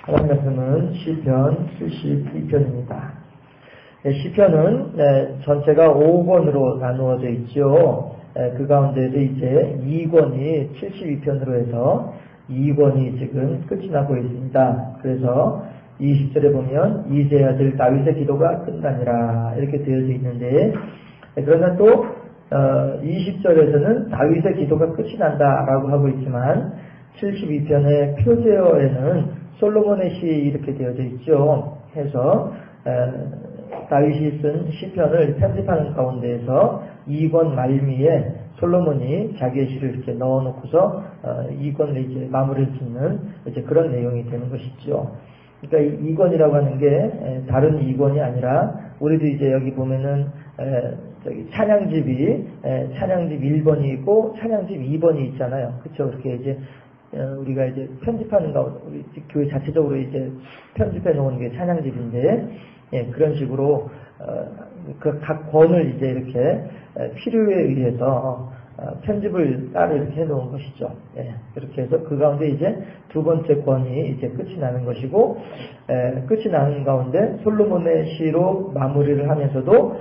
하나님 말씀은 시편 72편입니다. 시편은 전체가 5권으로 나누어져 있죠. 그 가운데도 이제 2권이 72편으로 해서 2권이 지금 끝이 나고 있습니다. 그래서 20절에 보면 이새의 아들 다윗의 기도가 끝나니라 이렇게 되어져 있는데, 그러나 또 20절에서는 다윗의 기도가 끝이 난다라고 하고 있지만 72편의 표제어에는 솔로몬의 시 이렇게 되어져 있죠. 해서 다윗이 쓴 시편을 편집하는 가운데에서 2권 말미에 솔로몬이 자기의 시를 이렇게 넣어놓고서 2권을 이제 마무리를 짓는 이제 그런 내용이 되는 것이죠. 그러니까 2권이라고 하는 게 다른 2권이 아니라, 우리도 이제 여기 보면은 찬양집이 찬양집 1번이 있고 찬양집 2번이 있잖아요. 그렇죠? 그렇게 이제 우리가 이제 편집하는 가운데 우리 교회 자체적으로 이제 편집해 놓은 게 찬양집인데, 그런 식으로 그 각 권을 이제 이렇게 필요에 의해서 편집을 따로 이렇게 해 놓은 것이죠. 그렇게 해서 그 가운데 이제 두 번째 권이 이제 끝이 나는 것이고, 끝이 나는 가운데 솔로몬의 시로 마무리를 하면서도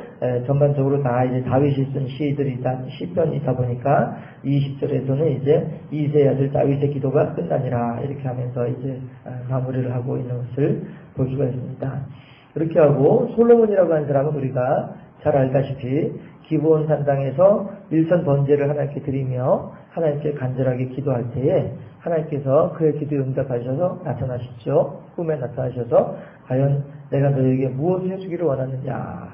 전반적으로 다 이제 다윗이 쓴 시편이다 보니까 20절에서는 이제 이새의 아들 다윗의 기도가 끝나니라 이렇게 하면서 이제 마무리를 하고 있는 것을 볼 수가 있습니다. 그렇게 하고 솔로몬이라고 하는 사람은 우리가 잘 알다시피 기브온 산당에서 일천 번제를 하나님께 드리며 하나님께 간절하게 기도할 때에 하나님께서 그의 기도에 응답하셔서 나타나시죠. 꿈에 나타나셔서 과연 내가 너에게 무엇을 해주기를 원하느냐,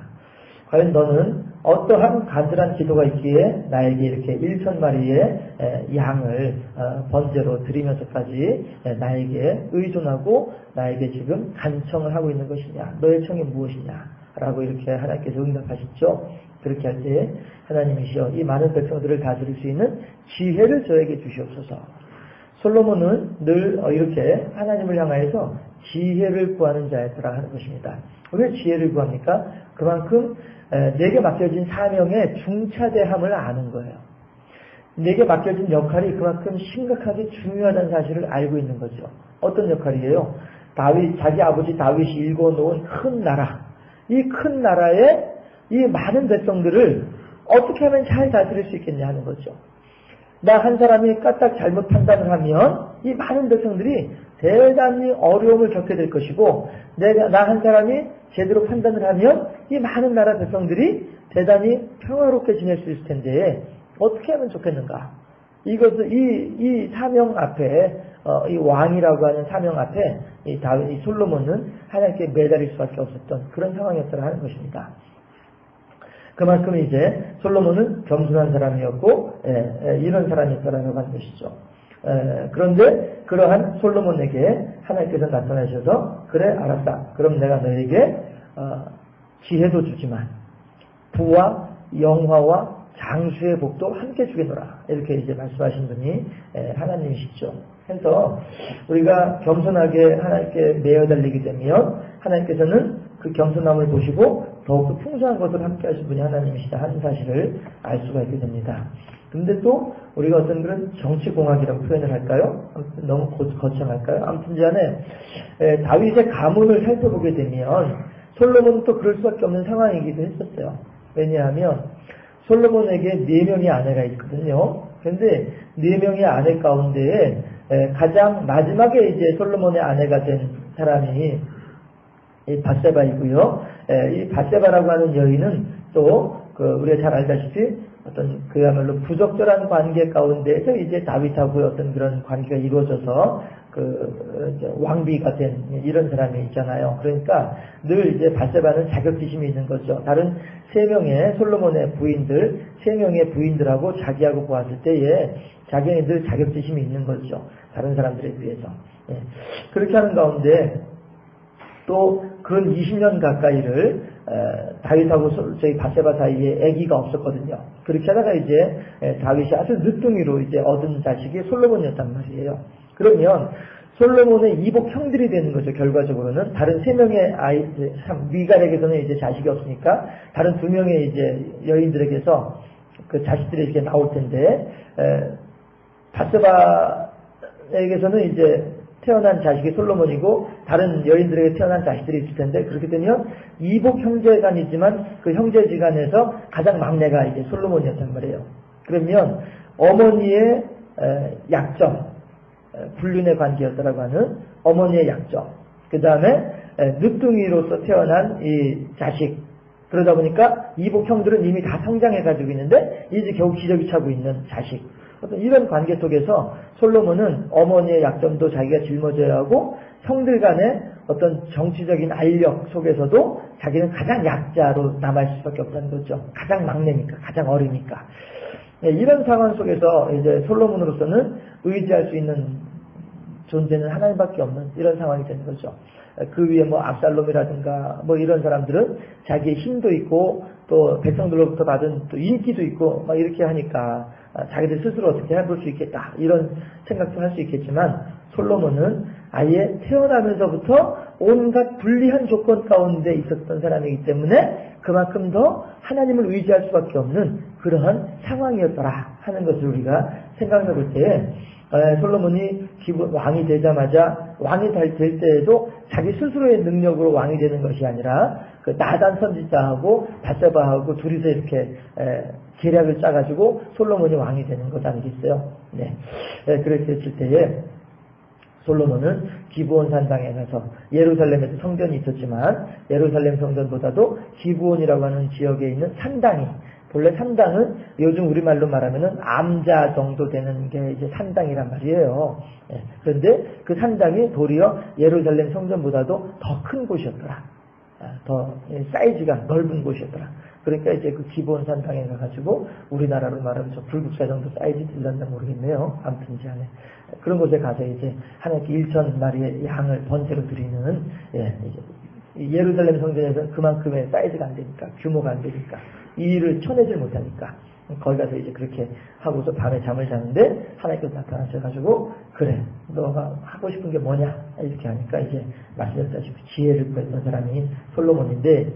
과연 너는 어떠한 간절한 기도가 있기에 나에게 이렇게 1,000마리의 양을 번제로 드리면서까지 나에게 의존하고 나에게 지금 간청을 하고 있는 것이냐, 너의 청이 무엇이냐 라고 이렇게 하나님께서 응답하셨죠. 그렇게 할 때 하나님이시여 이 많은 백성들을 다스릴 수 있는 지혜를 저에게 주시옵소서. 솔로몬은 늘 이렇게 하나님을 향하여서 지혜를 구하는 자였더라 하는 것입니다. 왜 지혜를 구합니까? 그만큼 내게 맡겨진 사명의 중차대함을 아는 거예요. 내게 맡겨진 역할이 그만큼 심각하게 중요하다는 사실을 알고 있는 거죠. 어떤 역할이에요? 자기 아버지 다윗이 일궈놓은 큰 나라, 이 큰 나라에 이 많은 백성들을 어떻게 하면 잘 다스릴 수 있겠냐 하는 거죠. 나 한 사람이 까딱 잘못 판단을 하면 이 많은 백성들이 대단히 어려움을 겪게 될 것이고, 나 한 사람이 제대로 판단을 하면 이 많은 나라 백성들이 대단히 평화롭게 지낼 수 있을 텐데 어떻게 하면 좋겠는가. 이것을 이 사명 앞에 이 왕이라고 하는 사명 앞에 이 솔로몬은 하나님께 매달릴 수밖에 없었던 그런 상황이었더라 하는 것입니다. 그만큼 이제 솔로몬은 겸손한 사람이었고 이런 사람이었더라고 하는 것이죠. 그런데 그러한 솔로몬에게 하나님께서 나타나셔서 그래 알았다. 그럼 내가 너에게 지혜도 주지만 부와 영화와 장수의 복도 함께 주겠노라. 이렇게 이제 말씀하신 분이 하나님이시죠. 그래서 우리가 겸손하게 하나님께 매어달리게 되면 하나님께서는 그 겸손함을 보시고 더욱 풍성한 것을 함께 하신 분이 하나님이시다 하는 사실을 알 수가 있게 됩니다. 근데 또 우리가 어떤 그런 정치공학이라고 표현을 할까요? 너무 거창할까요? 아무튼 간에 다윗의 가문을 살펴보게 되면 솔로몬은 또 그럴 수밖에 없는 상황이기도 했었어요. 왜냐하면 솔로몬에게 4명의 아내가 있거든요. 그런데 4명의 아내 가운데에 가장 마지막에 이제 솔로몬의 아내가 된 사람이 이 밧세바이고요. 이 밧세바라고 하는 여인은 또 우리가 잘 알다시피 어떤 그야말로 부적절한 관계 가운데에서 이제 다윗하고 어떤 그런 관계가 이루어져서 이제 왕비가 된 이런 사람이 있잖아요. 그러니까 늘 이제 밧세바는 자격지심이 있는 거죠. 다른 3명의 솔로몬의 부인들, 3명의 부인들하고 자기하고 보았을 때에 자기는 늘 자격지심이 있는 거죠. 다른 사람들에 비해서. 그렇게 하는 가운데 또 근 20년 가까이를 다윗하고 저희 밧세바 사이에 아기가 없었거든요. 그렇게 하다가 이제 다윗이 아주 늦둥이로 이제 얻은 자식이 솔로몬이었단 말이에요. 그러면 솔로몬의 이복 형들이 되는 거죠. 결과적으로는 다른 3명의 아이, 미갈에게서는 이제 자식이 없으니까 다른 2명의 이제 여인들에게서 그 자식들이 이렇게 나올 텐데 밧세바에게서는 이제 태어난 자식이 솔로몬이고 다른 여인들에게 태어난 자식들이 있을 텐데, 그렇게 되면 이복 형제간이지만 그 형제지간에서 가장 막내가 이제 솔로몬이었단 말이에요. 그러면 어머니의 약점, 불륜의 관계였다라고 하는 어머니의 약점, 그 다음에 늦둥이로서 태어난 이 자식, 그러다 보니까 이복 형들은 이미 다 성장해가지고 있는데 이제 겨우 기저귀 차고 있는 자식, 어떤 이런 관계 속에서 솔로몬은 어머니의 약점도 자기가 짊어져야 하고 형들 간의 어떤 정치적인 알력 속에서도 자기는 가장 약자로 남아있을 수밖에 없다는 거죠. 가장 막내니까, 가장 어리니까. 이런 상황 속에서 이제 솔로몬으로서는 의지할 수 있는 존재는 하나님밖에 없는 이런 상황이 되는 거죠. 그 위에 뭐 압살롬이라든가 뭐 이런 사람들은 자기의 힘도 있고 또 백성들로부터 받은 또 인기도 있고 막 이렇게 하니까 자기들 스스로 어떻게 해볼 수 있겠다 이런 생각도 할 수 있겠지만, 솔로몬은 아예 태어나면서부터 온갖 불리한 조건 가운데 있었던 사람이기 때문에 그만큼 더 하나님을 의지할 수밖에 없는 그러한 상황이었더라 하는 것을 우리가 생각해 볼 때, 솔로몬이 왕이 되자마자 왕이 될 때에도 자기 스스로의 능력으로 왕이 되는 것이 아니라 그 나단 선지자하고 바세바하고 둘이서 이렇게 계략을 짜가지고 솔로몬이 왕이 되는 것 아니겠어요? 네. 그렇게 했을 때에 솔로몬은 기브온 산당에 가서, 예루살렘에도 성전이 있었지만 예루살렘 성전보다도 기브온이라고 하는 지역에 있는 산당이, 본래 산당은 요즘 우리말로 말하면은 암자 정도 되는 게 이제 산당이란 말이에요. 그런데 그 산당이 도리어 예루살렘 성전보다도 더 큰 곳이었더라. 더 사이즈가 넓은 곳이었더라. 그러니까 이제 그 기브온 산당에 가가지고 우리나라로 말하면 저 불국사 정도 사이즈 들렸나 모르겠네요. 아무튼 이제 안에 그런 곳에 가서 이제 하나님께 1,000마리의 양을 번제로 드리는, 예루살렘 성전에서는 그만큼의 사이즈가 안 되니까, 규모가 안 되니까, 이 일을 쳐내질 못하니까 거기 가서 이제 그렇게 하고서 밤에 잠을 자는데 하나님께서 나타나셔가지고, 그래 너가 하고 싶은 게 뭐냐 이렇게 하니까 이제 말씀드렸다시피 지혜를 구했던 사람이 솔로몬인데,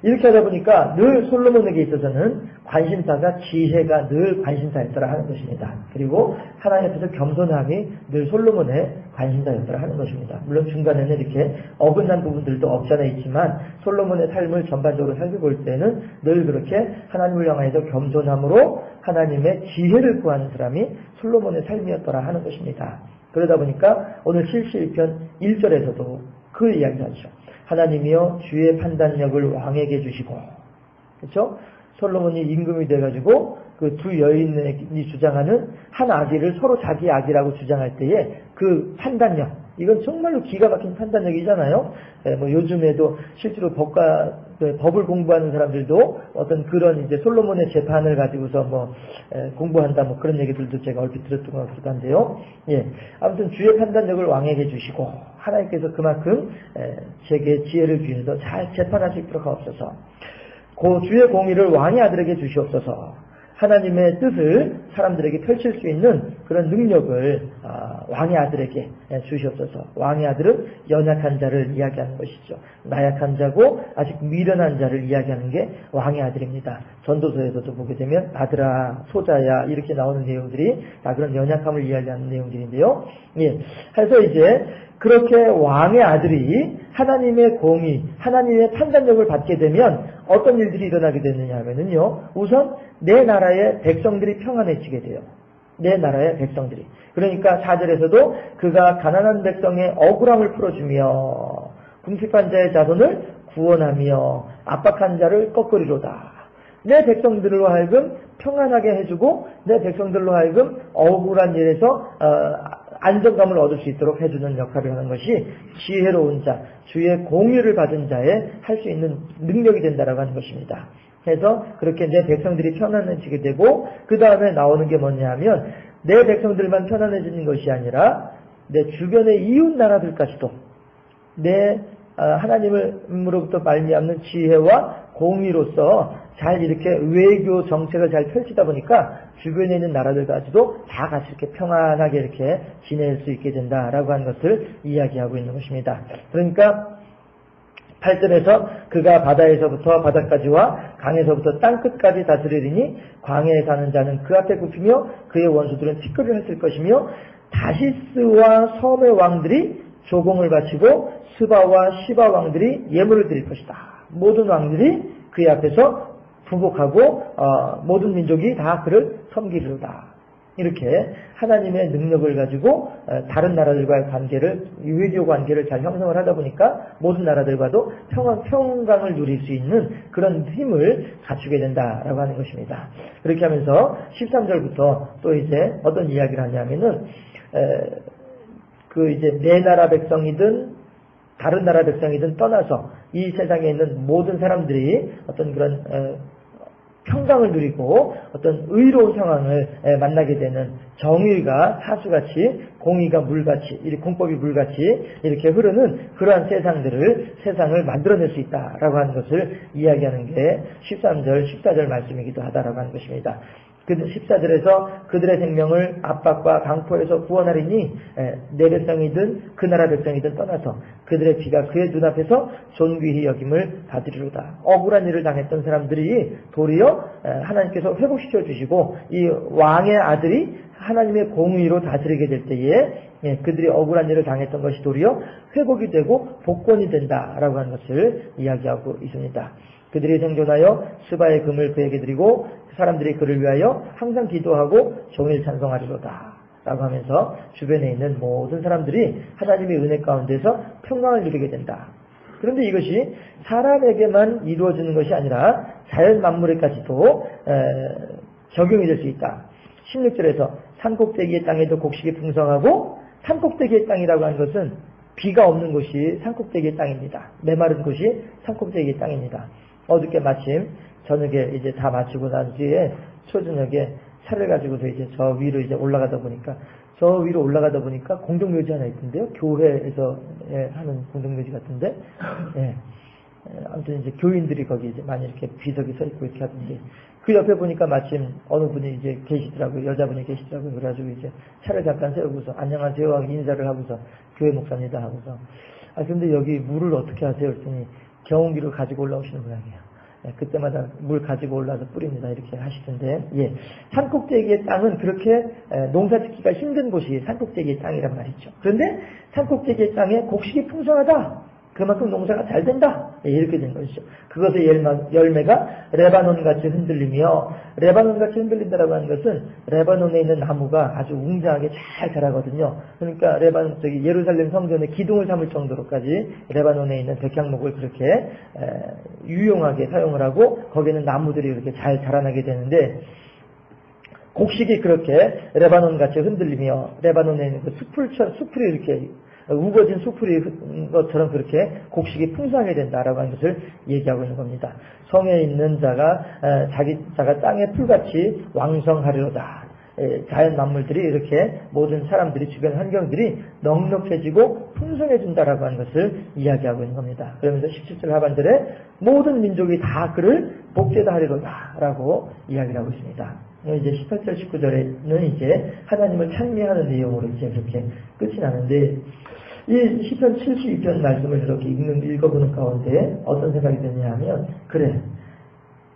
이렇게 하다 보니까 늘 솔로몬에게 있어서는 관심사가 지혜가 늘 관심사였더라 하는 것입니다. 그리고 하나님 앞에서 겸손함이 늘 솔로몬의 관심사였더라 하는 것입니다. 물론 중간에는 이렇게 어긋난 부분들도 없지 않아 있지만 솔로몬의 삶을 전반적으로 살펴볼 때는 늘 그렇게 하나님을 향해서 겸손함으로 하나님의 지혜를 구하는 사람이 솔로몬의 삶이었더라 하는 것입니다. 그러다 보니까 오늘 71편 1절에서도 그 이야기를 하죠. 하나님이여 주의 판단력을 왕에게 주시고, 그렇죠? 솔로몬이 임금이 돼가지고 그 두 여인이 주장하는 한 아기를 서로 자기 아기라고 주장할 때에 그 판단력, 이건 정말로 기가 막힌 판단력이잖아요. 뭐 요즘에도 실제로 법을 공부하는 사람들도 어떤 그런 이제 솔로몬의 재판을 가지고서 뭐 공부한다 뭐 그런 얘기들도 제가 얼핏 들었던 것 같기도 한데요. 아무튼 주의 판단력을 왕에게 주시고 하나님께서 그만큼 제게 지혜를 주셔서 잘 재판할 수 있도록 하옵소서. 그 주의 공의를 왕의 아들에게 주시옵소서. 하나님의 뜻을 사람들에게 펼칠 수 있는 그런 능력을 왕의 아들에게 주시옵소서. 왕의 아들은 연약한 자를 이야기하는 것이죠. 나약한 자고 아직 미련한 자를 이야기하는 게 왕의 아들입니다. 전도서에서도 보게 되면 아들아, 소자야 이렇게 나오는 내용들이 다 그런 연약함을 이야기하는 내용들인데요. 그래서 이제 그렇게 왕의 아들이 하나님의 공의, 하나님의 판단력을 받게 되면 어떤 일들이 일어나게 되느냐 하면은요, 우선 내 나라의 백성들이 평안해지게 돼요. 내 나라의 백성들이. 그러니까 4절에서도 그가 가난한 백성의 억울함을 풀어주며 궁핍한 자의 자손을 구원하며 압박한 자를 꺾으리로다. 내 백성들로 하여금 평안하게 해주고 내 백성들로 하여금 억울한 일에서 안정감을 얻을 수 있도록 해주는 역할을 하는 것이 지혜로운 자, 주의 공유를 받은 자의 할 수 있는 능력이 된다라고 하는 것입니다. 그래서 그렇게 내 백성들이 편안해지게 되고 그 다음에 나오는 게 뭐냐 하면 내 백성들만 편안해지는 것이 아니라 내 주변의 이웃 나라들까지도 내 하나님으로부터 말미암는 지혜와 공의로서 잘 이렇게 외교 정책을 잘 펼치다 보니까 주변에 있는 나라들까지도 다 같이 이렇게 평안하게 이렇게 지낼 수 있게 된다라고 하는 것을 이야기하고 있는 것입니다. 그러니까 8절에서 그가 바다에서부터 바다까지와 강에서부터 땅끝까지 다스리리니 광야에 사는 자는 그 앞에 굽히며 그의 원수들은 티끌을 했을 것이며 다시스와 섬의 왕들이 조공을 바치고 스바와 시바 왕들이 예물을 드릴 것이다. 모든 왕들이 그의 앞에서 부복하고 모든 민족이 다 그를 섬기리로다. 이렇게 하나님의 능력을 가지고 다른 나라들과의 관계를, 외교 관계를 잘 형성을 하다 보니까 모든 나라들과도 평강을 누릴 수 있는 그런 힘을 갖추게 된다라고 하는 것입니다. 그렇게 하면서 13절부터 또 이제 어떤 이야기를 하냐면은 그 이제 내 나라 백성이든 다른 나라 백성이든 떠나서 이 세상에 있는 모든 사람들이 어떤 그런 평강을 누리고 어떤 의로운 상황을 만나게 되는 정의가 하수같이 공의가 물같이 공법이 물같이 이렇게 흐르는 그러한 세상을 만들어낼 수 있다라고 하는 것을 이야기하는 게 13절, 14절 말씀이기도 하다라고 하는 것입니다. 14절에서 그들의 생명을 압박과 강포에서 구원하리니 내 백성이든 그 나라 백성이든 떠나서 그들의 피가 그의 눈앞에서 존귀히 여김을 받으리로다. 억울한 일을 당했던 사람들이 도리어 하나님께서 회복시켜 주시고 이 왕의 아들이 하나님의 공의로 다스리게 될 때에 그들이 억울한 일을 당했던 것이 도리어 회복이 되고 복권이 된다라고 하는 것을 이야기하고 있습니다. 그들이 생존하여 스바의 금을 그에게 드리고 사람들이 그를 위하여 항상 기도하고 종일 찬송하리로다 라고 하면서 주변에 있는 모든 사람들이 하나님의 은혜 가운데서 평강을 누리게 된다. 그런데 이것이 사람에게만 이루어지는 것이 아니라 자연 만물에까지도 적용이 될 수 있다. 16절에서 산꼭대기의 땅에도 곡식이 풍성하고, 산꼭대기의 땅이라고 하는 것은 비가 없는 곳이 산꼭대기의 땅입니다. 메마른 곳이 산꼭대기의 땅입니다. 어저께 마침 저녁에 이제 다 마치고 난 뒤에 초저녁에 차를 가지고서 이제 저 위로 이제 올라가다 보니까 공동묘지 하나 있던데요. 교회에서 하는 공동묘지 같은데, 아무튼 이제 교인들이 거기 이제 많이 이렇게 비석이 서 있고 이렇게 하던데, 그 옆에 보니까 마침 어느 분이 이제 계시더라고요. 여자분이 계시더라고요. 그래가지고 이제 차를 잠깐 세우고서 안녕하세요 하고 인사를 하고서 교회 목사입니다 하고서, 근데 여기 물을 어떻게 하세요? 그랬더니 경운기를 가지고 올라오시는 모양이에요. 그때마다 물 가지고 올라와서 뿌립니다. 이렇게 하시던데, 산꼭대기의 땅은 그렇게 농사 짓기가 힘든 곳이 산꼭대기의 땅이란 말이죠. 그런데 산꼭대기의 땅에 곡식이 풍성하다. 그만큼 농사가 잘 된다. 이렇게 된 것이죠. 그것의 열매가 레바논같이 흔들리며, 레바논같이 흔들린다라고 하는 것은 레바논에 있는 나무가 아주 웅장하게 잘 자라거든요. 그러니까 예루살렘 성전의 기둥을 삼을 정도로까지 레바논에 있는 백향목을 그렇게 유용하게 사용을 하고 거기에는 나무들이 이렇게 잘 자라나게 되는데, 곡식이 그렇게 레바논같이 흔들리며 레바논에 있는 그 수풀이 이렇게 우거진 수풀이 것처럼 그렇게 곡식이 풍성하게 된다라고 하는 것을 얘기하고 있는 겁니다. 성에 있는 자가 자가 땅의 풀같이 왕성하리로다. 자연 만물들이 이렇게 모든 사람들이 주변 환경들이 넉넉해지고 풍성해진다라고 하는 것을 이야기하고 있는 겁니다. 그러면서 17절 하반절에 모든 민족이 다 그를 복제다 하리로다라고 이야기를 하고 있습니다. 이제 18절 19절에는 이제 하나님을 찬미하는 내용으로 이제 그렇게 끝이 나는데, 이 시편 72편 말씀을 이렇게 읽어보는 가운데 어떤 생각이 드냐 하면, 그래,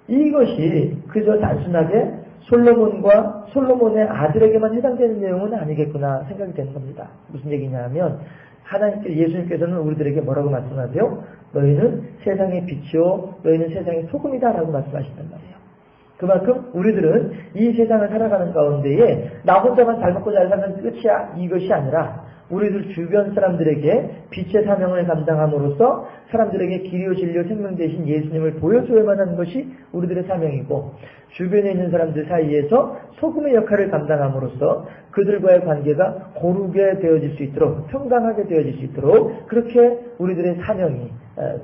이것이 그저 단순하게 솔로몬의 아들에게만 해당되는 내용은 아니겠구나 생각이 되는 겁니다. 무슨 얘기냐 하면, 예수님께서는 우리들에게 뭐라고 말씀하세요? 너희는 세상의 빛이요 너희는 세상의 소금이다 라고 말씀하신단 말이에요. 그만큼 우리들은 이 세상을 살아가는 가운데에 나 혼자만 잘 먹고 잘 사는 끝이야, 이것이 아니라 우리들 주변 사람들에게 빛의 사명을 감당함으로써 사람들에게 길이요 진리요 생명 되신 예수님을 보여줘야만 하는 것이 우리들의 사명이고, 주변에 있는 사람들 사이에서 소금의 역할을 감당함으로써 그들과의 관계가 고르게 되어질 수 있도록, 평강하게 되어질 수 있도록 그렇게 우리들의 사명이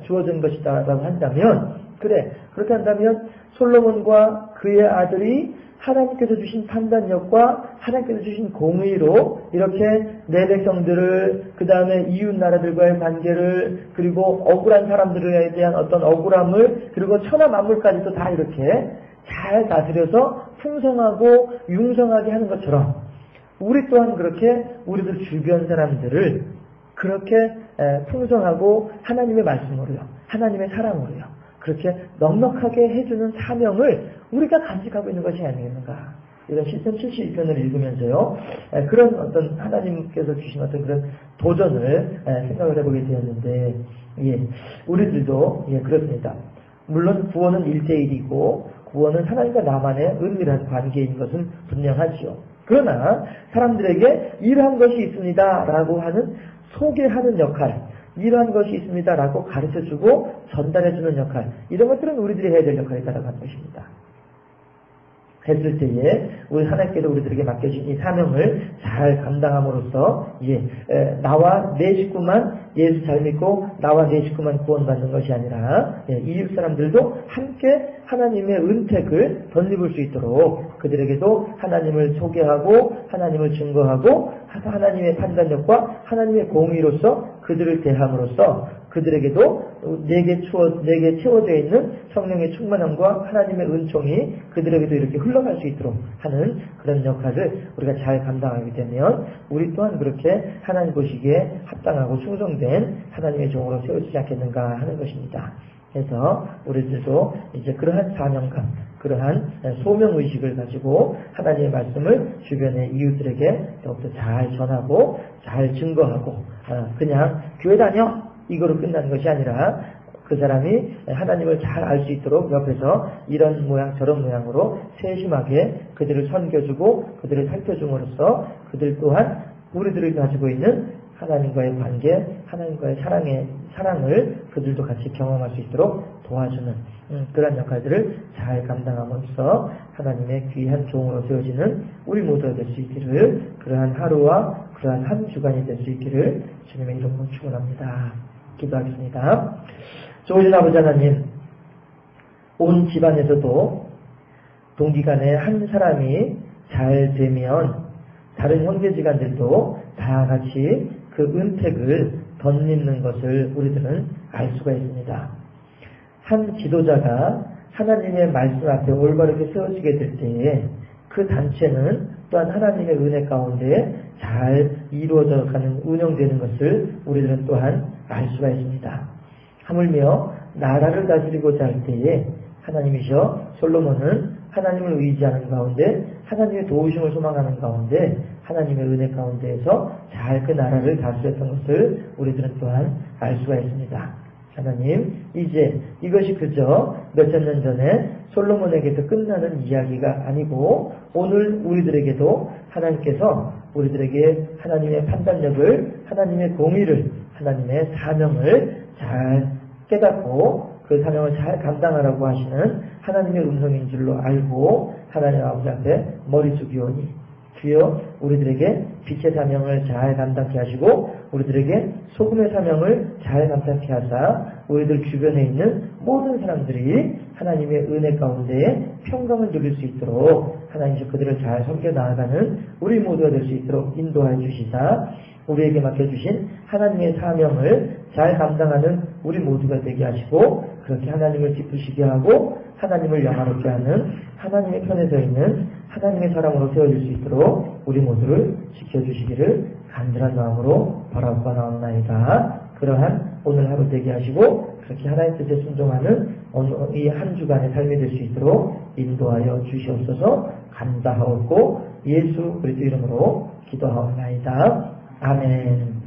주어진 것이다라고 한다면, 그래, 그렇게 한다면 솔로몬과 그의 아들이 하나님께서 주신 판단력과 하나님께서 주신 공의로 이렇게 내 백성들을, 그 다음에 이웃 나라들과의 관계를, 그리고 억울한 사람들에 대한 어떤 억울함을, 그리고 천하 만물까지도 다 이렇게 잘 다스려서 풍성하고 융성하게 하는 것처럼 우리 또한 그렇게 우리들 주변 사람들을 그렇게 풍성하고 하나님의 말씀으로요, 하나님의 사랑으로요. 그렇게 넉넉하게 해주는 사명을 우리가 간직하고 있는 것이 아니겠는가. 이런 시편 72편을 읽으면서요, 그런 어떤 하나님께서 주신 어떤 그런 도전을 생각을 해보게 되었는데, 예, 우리들도, 예, 그렇습니다. 물론 구원은 1대1이고, 구원은 하나님과 나만의 은밀한 관계인 것은 분명하지요. 그러나, 사람들에게 이러한 것이 있습니다. 라고 하는 소개하는 역할, 이러한 것이 있습니다. 라고 가르쳐주고 전달해주는 역할, 이런 것들은 우리들이 해야 될 역할이다라고 하는 것입니다. 했을 때에 우리 하나님께서 우리들에게 맡겨진 이 사명을 잘 감당함으로써 나와 내 식구만 예수 잘 믿고 나와 내 식구만 구원받는 것이 아니라 이웃 사람들도 함께 하나님의 은택을 덧입을 수 있도록 그들에게도 하나님을 소개하고 하나님을 증거하고 하나님의 판단력과 하나님의 공의로서 그들을 대함으로써 그들에게도 내게 채워져 있는 성령의 충만함과 하나님의 은총이 그들에게도 이렇게 흘러갈 수 있도록 하는 그런 역할을 우리가 잘 감당하게 되면 우리 또한 그렇게 하나님 보시기에 합당하고 충성된 하나님의 종으로 세워지지 않겠는가 하는 것입니다. 그래서 우리들도 이제 그러한 사명감, 그러한 소명의식을 가지고 하나님의 말씀을 주변의 이웃들에게 더욱더 잘 전하고 잘 증거하고 그냥 교회 다녀! 이거로 끝나는 것이 아니라 그 사람이 하나님을 잘 알 수 있도록 옆에서 이런 모양 저런 모양으로 세심하게 그들을 섬겨주고 그들을 살펴줌으로써 그들 또한 우리들이 가지고 있는 하나님과의 관계, 하나님과의 사랑을 그들도 같이 경험할 수 있도록 도와주는 그런 역할들을 잘 감당함으로써 하나님의 귀한 종으로 세워지는 우리 모두가 될 수 있기를, 그러한 하루와 그러한 한 주간이 될 수 있기를 주님의 이름으로 축원합니다. 기도하겠습니다. 좋으신 아버지 하나님, 온 집안에서도 동기간에 한 사람이 잘 되면 다른 형제지간들도 다 같이 그 은택을 덧입는 것을 우리들은 알 수가 있습니다. 한 지도자가 하나님의 말씀 앞에 올바르게 세워지게 될 때에 그 단체는 또한 하나님의 은혜 가운데 잘 이루어져 가는, 운영되는 것을 우리들은 또한 알 수가 있습니다. 하물며 나라를 다스리고자 할 때에 하나님이셔 솔로몬은 하나님을 의지하는 가운데 하나님의 도우심을 소망하는 가운데 하나님의 은혜 가운데에서 잘 그 나라를 다스렸던 것을 우리들은 또한 알 수가 있습니다. 하나님, 이제 이것이 그저 몇천 년 전에 솔로몬에게서 끝나는 이야기가 아니고 오늘 우리들에게도 하나님께서 우리들에게 하나님의 판단력을, 하나님의 공의를, 하나님의 사명을 잘 깨닫고 그 사명을 잘 감당하라고 하시는 하나님의 음성인 줄로 알고 하나님 아버지 앞에 머리 숙이오니 주여 우리들에게 빛의 사명을 잘 감당케 하시고 우리들에게 소금의 사명을 잘 감당케 하사 우리들 주변에 있는 모든 사람들이 하나님의 은혜 가운데 평강을 누릴 수 있도록 하나님께서 그들을 잘 섬겨 나아가는 우리 모두가 될 수 있도록 인도하여 주시사 우리에게 맡겨주신 하나님의 사명을 잘 감당하는 우리 모두가 되게 하시고 그렇게 하나님을 기쁘시게 하고 하나님을 영화롭게 하는 하나님의 편에 서 있는 하나님의 사람으로 세워질 수 있도록 우리 모두를 지켜주시기를 간절한 마음으로 바라옵나이다. 그러한 오늘 하루 되게 하시고 그렇게 하나님 뜻에 순종하는 이 한 주간의 삶이 될 수 있도록 인도하여 주시옵소서. 감사하옵고 예수 그리스도 이름으로 기도하옵나이다. 아멘.